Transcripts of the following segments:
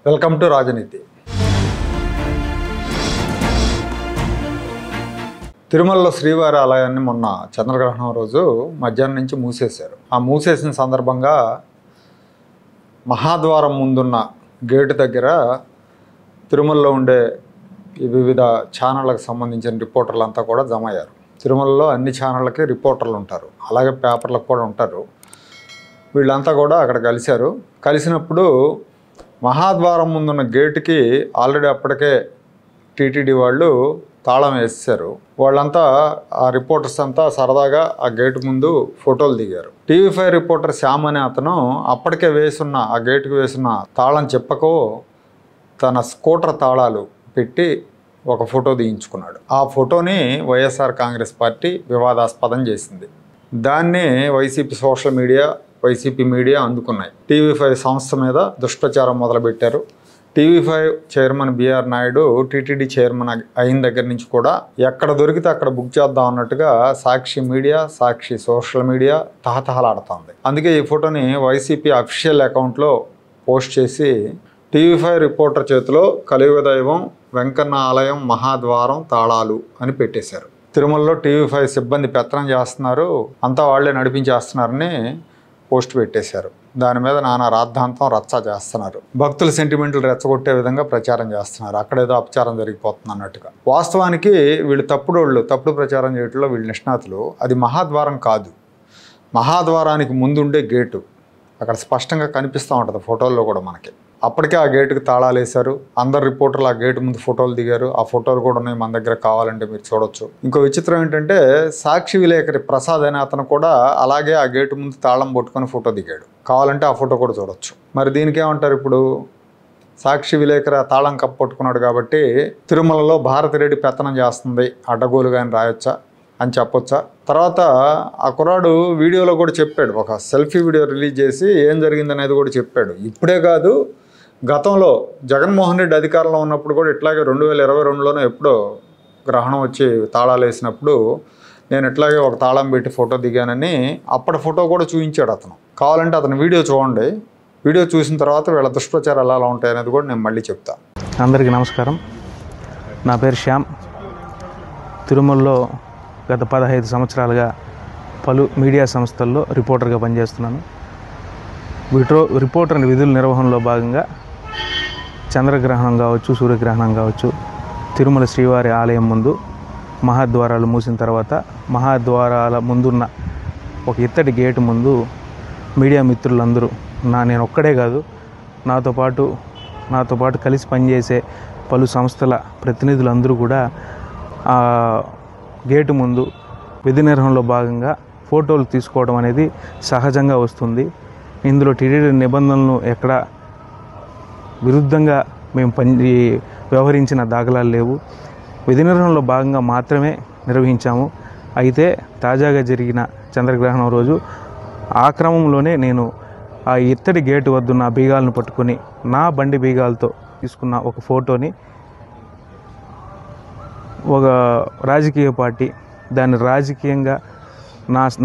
Welcome to రాజనీతి. తిరుమలలో శ్రీవారి ఆలయాన్ని మొన్న చంద్రగ్రహణం రోజు మధ్యాహ్నం నుంచి మూసేశారు. ఆ మూసేసిన సందర్భంగా మహాద్వారం ముందున్న గేటు దగ్గర తిరుమలలో ఉండే వివిధ ఛానళ్ళకు సంబంధించిన రిపోర్టర్లు అంతా కూడా జమ అయ్యారు. తిరుమలలో అన్ని ఛానళ్ళకి రిపోర్టర్లు ఉంటారు, అలాగే పేపర్లకు కూడా ఉంటారు. వీళ్ళంతా కూడా అక్కడ కలిశారు. కలిసినప్పుడు మహాద్వారం ముందున్న గేటుకి ఆల్రెడీ అప్పటికే టీటీడీ వాళ్ళు తాళం వేసేశారు. వాళ్ళంతా ఆ రిపోర్టర్స్ అంతా సరదాగా ఆ గేటు ముందు ఫోటోలు దిగారు. టీవీ5 రిపోర్టర్ శ్యామ్ అనే అతను అప్పటికే వేసున్న ఆ గేటుకు వేసున్న తాళం చెప్పకో తన స్కూటర్ తాళాలు పెట్టి ఒక ఫోటో తీయించుకున్నాడు. ఆ ఫోటోని వైఎస్ఆర్ కాంగ్రెస్ పార్టీ వివాదాస్పదం చేసింది. దాన్ని YCP social media, YCP media అందుకున్నాయి. టీవీ5 సంస్థ మీద దుష్ప్రచారం మొదలుపెట్టారు. టీవీ5 చైర్మన్ బిఆర్ నాయుడు టీటీడీ చైర్మన్ అయిన దగ్గర నుంచి కూడా ఎక్కడ దొరికితే అక్కడ బుక్ చేద్దాం అన్నట్టుగా సాక్షి మీడియా, సాక్షి సోషల్ మీడియా తహతహలాడుతోంది. అందుకే ఈ ఫోటోని వైసీపీ అఫీషియల్ అకౌంట్లో పోస్ట్ చేసి టీవీ5 రిపోర్టర్ చేతిలో కలియుగ దైవం వెంకన్న ఆలయం మహాద్వారం తాళాలు అని పెట్టేశారు. తిరుమలలో టీవీ5 సిబ్బంది పెత్తనం చేస్తున్నారు, అంతా వాళ్లే నడిపించేస్తున్నారని పోస్ట్ పెట్టేశారు. దాని మీద నానా రాద్ధాంతం రచ్చ చేస్తున్నారు. భక్తుల సెంటిమెంట్లు రెచ్చగొట్టే విధంగా ప్రచారం చేస్తున్నారు. అక్కడేదో అపచారం జరిగిపోతుంది అన్నట్టుగా. వాస్తవానికి వీళ్ళు తప్పుడు ప్రచారం చేయడంలో వీళ్ళు నిష్ణాతులు. అది మహాద్వారం కాదు, మహాద్వారానికి ముందుండే గేటు. అక్కడ స్పష్టంగా కనిపిస్తూ ఉంటుంది ఫోటోల్లో కూడా మనకి. అప్పటికే ఆ గేటుకి తాళాలు వేశారు. అందరు రిపోర్టర్లు ఆ గేటు ముందు ఫోటోలు దిగారు. ఆ ఫోటోలు కూడా ఉన్నాయి మన దగ్గర, కావాలంటే మీరు చూడొచ్చు. ఇంకో విచిత్రం ఏంటంటే సాక్షి విలేకరి ప్రసాద్ అనే అతను కూడా అలాగే ఆ గేటు ముందు తాళం పట్టుకొని ఫోటో దిగాడు. కావాలంటే ఆ ఫోటో కూడా చూడొచ్చు. మరి దీనికి ఏమంటారు? ఇప్పుడు సాక్షి విలేకరి ఆ తాళం కప్పట్టుకున్నాడు కాబట్టి తిరుమలలో భారతిరెడ్డి పెత్తనం చేస్తుంది అడ్డగోలుగా అని రాయొచ్చా అని చెప్పొచ్చా? తర్వాత ఆ కుర్రాడు వీడియోలో కూడా చెప్పాడు, ఒక సెల్ఫీ వీడియో రిలీజ్ చేసి ఏం జరిగిందనేది కూడా చెప్పాడు. ఇప్పుడే కాదు, గతంలో జగన్మోహన్ రెడ్డి అధికారంలో ఉన్నప్పుడు కూడా ఇట్లాగే 2022లోనే ఎప్పుడో గ్రహణం వచ్చి తాళాలు వేసినప్పుడు నేను ఇట్లాగే ఒక తాళం పెట్టి ఫోటో దిగానని అప్పటి ఫోటో కూడా చూపించాడు అతను. కావాలంటే అతను వీడియో చూడండి. వీడియో చూసిన తర్వాత వీళ్ళ దుష్ప్రచారాలు ఎలా ఉంటాయి అనేది కూడా నేను మళ్ళీ చెప్తాను. అందరికీ నమస్కారం. నా పేరు శ్యామ్. తిరుమలలో గత 15 సంవత్సరాలుగా పలు మీడియా సంస్థల్లో రిపోర్టర్గా పనిచేస్తున్నాను. రిపోర్టర్ విధుల నిర్వహణలో భాగంగా చంద్రగ్రహణం కావచ్చు, సూర్యగ్రహణం కావచ్చు, తిరుమల శ్రీవారి ఆలయం ముందు మహాద్వారాలు మూసిన తర్వాత మహాద్వారాల ముందున్న ఒక ఇత్తడి గేటు ముందు మీడియా మిత్రులందరూ, నేను ఒక్కడే కాదు, నాతో పాటు కలిసి పనిచేసే పలు సంస్థల ప్రతినిధులందరూ కూడా ఆ గేటు ముందు విధి నిర్వహణలో భాగంగా ఫోటోలు తీసుకోవడం అనేది సహజంగా వస్తుంది. ఇందులో టీటీడీ నిబంధనలను ఎక్కడ విరుద్ధంగా మేము వ్యవహరించిన దాఖలాలు లేవు. విధి నిర్వహణలో భాగంగా మాత్రమే నిర్వహించాము. అయితే తాజాగా జరిగిన చంద్రగ్రహణం రోజు ఆ క్రమంలోనే నేను ఆ ఇత్తడి గేటు వద్దున్న బీగాలను పట్టుకొని నా బండి బీగాలతో తీసుకున్న ఒక ఫోటోని ఒక రాజకీయ పార్టీ దాన్ని రాజకీయంగా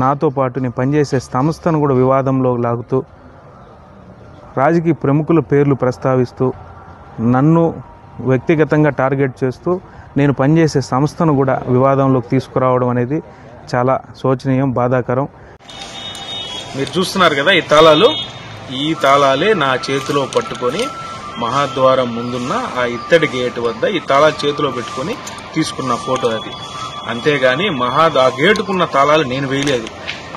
నాతో పాటు నేను పనిచేసే సంస్థను కూడా వివాదంలో లాగుతూ రాజకీయ ప్రముఖుల పేర్లు ప్రస్తావిస్తూ నన్ను వ్యక్తిగతంగా టార్గెట్ చేస్తూ నేను పనిచేసే సంస్థను కూడా వివాదంలోకి తీసుకురావడం అనేది చాలా శోచనీయం, బాధాకరం. మీరు చూస్తున్నారు కదా ఈ తాళాలే నా చేతిలో పట్టుకొని మహాద్వారం ముందున్న ఆ ఇత్తడి గేటు వద్ద ఈ తాళాలు చేతిలో పెట్టుకొని తీసుకున్న ఫోటో అది. అంతేగాని ఆ గేటుకున్న తాళాలు నేను వేయలేదు.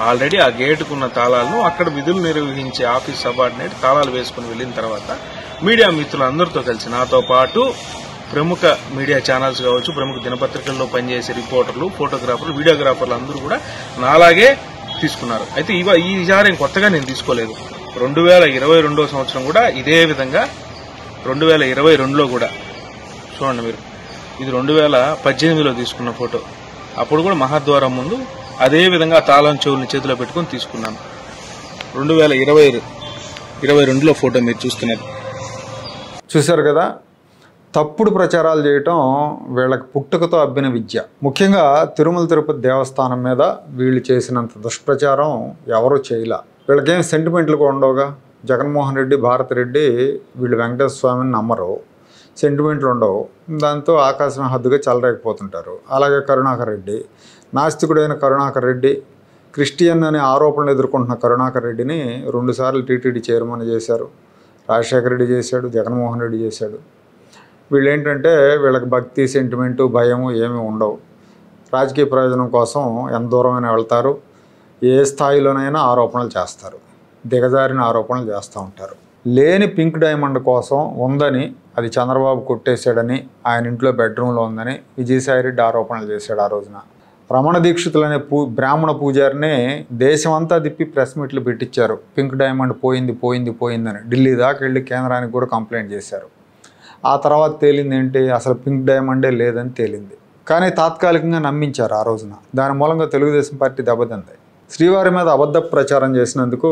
ఆల్రెడీ ఆ గేటుకున్న తాళాలను అక్కడ విధులు నిర్వహించే ఆఫీస్ సబార్డినేట్ తాళాలు వేసుకుని వెళ్ళిన తర్వాత మీడియా మిత్రులందరితో కలిసి నాతో పాటు ప్రముఖ మీడియా ఛానల్స్ కావచ్చు, ప్రముఖ దినపత్రికల్లో పనిచేసే రిపోర్టర్లు, ఫోటోగ్రాఫర్లు, వీడియోగ్రాఫర్లు అందరూ కూడా నాలాగే తీసుకున్నారు. అయితే ఈసారి కొత్తగా నేను తీసుకోలేదు. 2022 సంవత్సరం కూడా ఇదే విధంగా 2022లో కూడా చూడండి మీరు, ఇది 2018లో తీసుకున్న ఫోటో. అప్పుడు కూడా మహాద్వారం ముందు అదే విధంగా తాళం చెవుల్ని చేతిలో పెట్టుకుని తీసుకున్నాను. 2022లో ఫోటో మీరు చూశారు కదా. తప్పుడు ప్రచారాలు చేయటం వీళ్ళకి పుట్టుకతో అబ్బిన విద్య. ముఖ్యంగా తిరుమల తిరుపతి దేవస్థానం మీద వీళ్ళు చేసినంత దుష్ప్రచారం ఎవరూ చేయలే. వీళ్ళకేం సెంటిమెంట్లు కూడా ఉండవుగా. జగన్మోహన్ రెడ్డి, భారతిరెడ్డి వీళ్ళు వెంకటేశ్వర స్వామిని నమ్మరు, సెంటిమెంట్లు ఉండవు, దాంతో ఆకాశం హద్దుగా చెలరేకపోతుంటారు. అలాగే కరుణాకర్ రెడ్డి, నాస్తికుడైన కరుణాకర్ రెడ్డి, క్రిస్టియన్ అనే ఆరోపణలు ఎదుర్కొంటున్న కరుణాకర్ రెడ్డిని 2 సార్లు టీటీడీ చైర్మన్ చేశారు. రాజశేఖర రెడ్డి చేశాడు, జగన్మోహన్ రెడ్డి చేశాడు. వీళ్ళు ఏంటంటే వీళ్ళకి భక్తి, సెంటిమెంటు, భయము ఏమీ ఉండవు. రాజకీయ ప్రయోజనం కోసం ఎంత దూరమైనా వెళ్తారు, ఏ స్థాయిలోనైనా ఆరోపణలు చేస్తారు, దిగజారిన ఆరోపణలు చేస్తూ ఉంటారు. లేని పింక్ డైమండ్ కోసం ఉందని, అది చంద్రబాబు కొట్టేశాడని, ఆయన ఇంట్లో బెడ్రూమ్లో ఉందని విజయసాయిరెడ్డి ఆరోపణలు చేశాడు. ఆ రోజున రమణ దీక్షితులనే బ్రాహ్మణ పూజారిని దేశమంతా తిప్పి ప్రెస్ మీట్లు పెట్టించారు. పింక్ డైమండ్ పోయిందని ఢిల్లీ దాకా వెళ్ళి కేంద్రానికి కూడా కంప్లైంట్ చేశారు. ఆ తర్వాత తేలింది ఏంటి, అసలు పింక్ డైమండే లేదని తేలింది. కానీ తాత్కాలికంగా నమ్మించారు ఆ రోజున. దాని మూలంగా తెలుగుదేశం పార్టీ దెబ్బతింది. శ్రీవారి మీద అబద్ధ ప్రచారం చేసినందుకు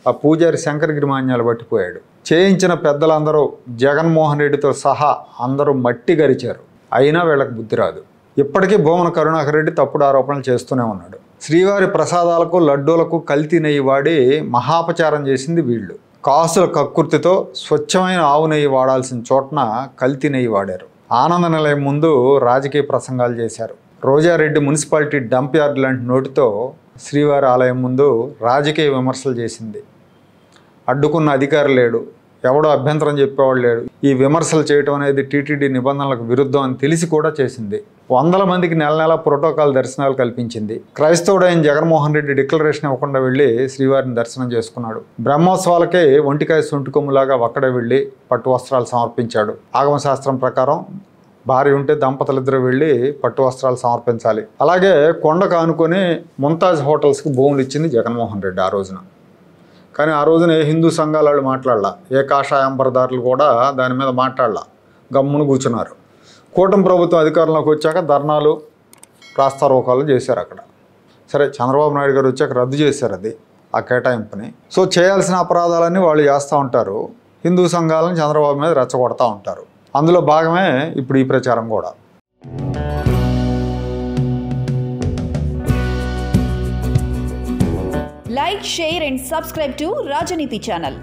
ఆ పూజారి శంకరగిరి మాన్యాలు పట్టిపోయాడు. చేయించిన పెద్దలందరూ జగన్మోహన్ రెడ్డితో సహా అందరూ మట్టి గరిచారు. అయినా వీళ్ళకి బుద్ధి రాదు. ఇప్పటికీ భూమన కరుణాకర్ రెడ్డి తప్పుడు ఆరోపణలు చేస్తూనే ఉన్నాడు. శ్రీవారి ప్రసాదాలకు, లడ్డూలకు కల్తీ నెయ్యి వాడి మహాపచారం చేసింది వీళ్ళు. కాసుల కక్కుర్తితో స్వచ్ఛమైన ఆవు నెయ్యి వాడాల్సిన చోట్న కల్తీ నెయ్యి వాడారు. ఆనంద నిలయం ముందు రాజకీయ ప్రసంగాలు చేశారు. రోజారెడ్డి మున్సిపాలిటీ డంప్ యార్డ్ లాంటి నోటితో శ్రీవారి ఆలయం ముందు రాజకీయ విమర్శలు చేసింది. అడ్డుకున్న అధికారి లేడు, ఎవడో అభ్యంతరం చెప్పేవాడు లేడు. ఈ విమర్శలు చేయటం అనేది టీటీడీ నిబంధనలకు విరుద్ధం అని తెలిసి కూడా చేసింది. 100 మందికి నెల ప్రోటోకాల్ దర్శనాలు కల్పించింది. క్రైస్తవుడైన జగన్మోహన్ రెడ్డి డిక్లరేషన్ ఇవ్వకుండా వెళ్ళి శ్రీవారిని దర్శనం చేసుకున్నాడు. బ్రహ్మోత్సవాలకే ఒంటికాయ సొంటుకొమ్ములాగా ఒక్కడే వెళ్ళి పట్టు వస్త్రాలు సమర్పించాడు. ఆగమశాస్త్రం ప్రకారం భార్య ఉంటే దంపతులిద్దరూ వెళ్ళి పట్టు వస్త్రాలు సమర్పించాలి. అలాగే కొండకు ఆనుకొని ముంతాజ్ హోటల్స్కి భూములు ఇచ్చింది జగన్మోహన్ రెడ్డి ఆ రోజున. కానీ ఆ రోజున ఏ హిందూ సంఘాల వాళ్ళు మాట్లాడలా, ఏ కాషాయాంబరదారులు కూడా దాని మీద మాట్లాడలా, గమ్మును కూర్చున్నారు. కూటమి ప్రభుత్వం అధికారంలోకి వచ్చాక ధర్నాలు, రాస్తారోకాలు చేశారు అక్కడ. సరే, చంద్రబాబు నాయుడు గారు వచ్చాక రద్దు చేశారు అది, ఆ కేటాయింపుని. సో చేయాల్సిన అపరాధాలన్నీ వాళ్ళు చేస్తూ ఉంటారు. హిందూ సంఘాలను చంద్రబాబు మీద రెచ్చగొడతా ఉంటారు. అందులో భాగమే ఇప్పుడు ఈ ప్రచారం కూడా. Like, share and subscribe to Rajaniti channel.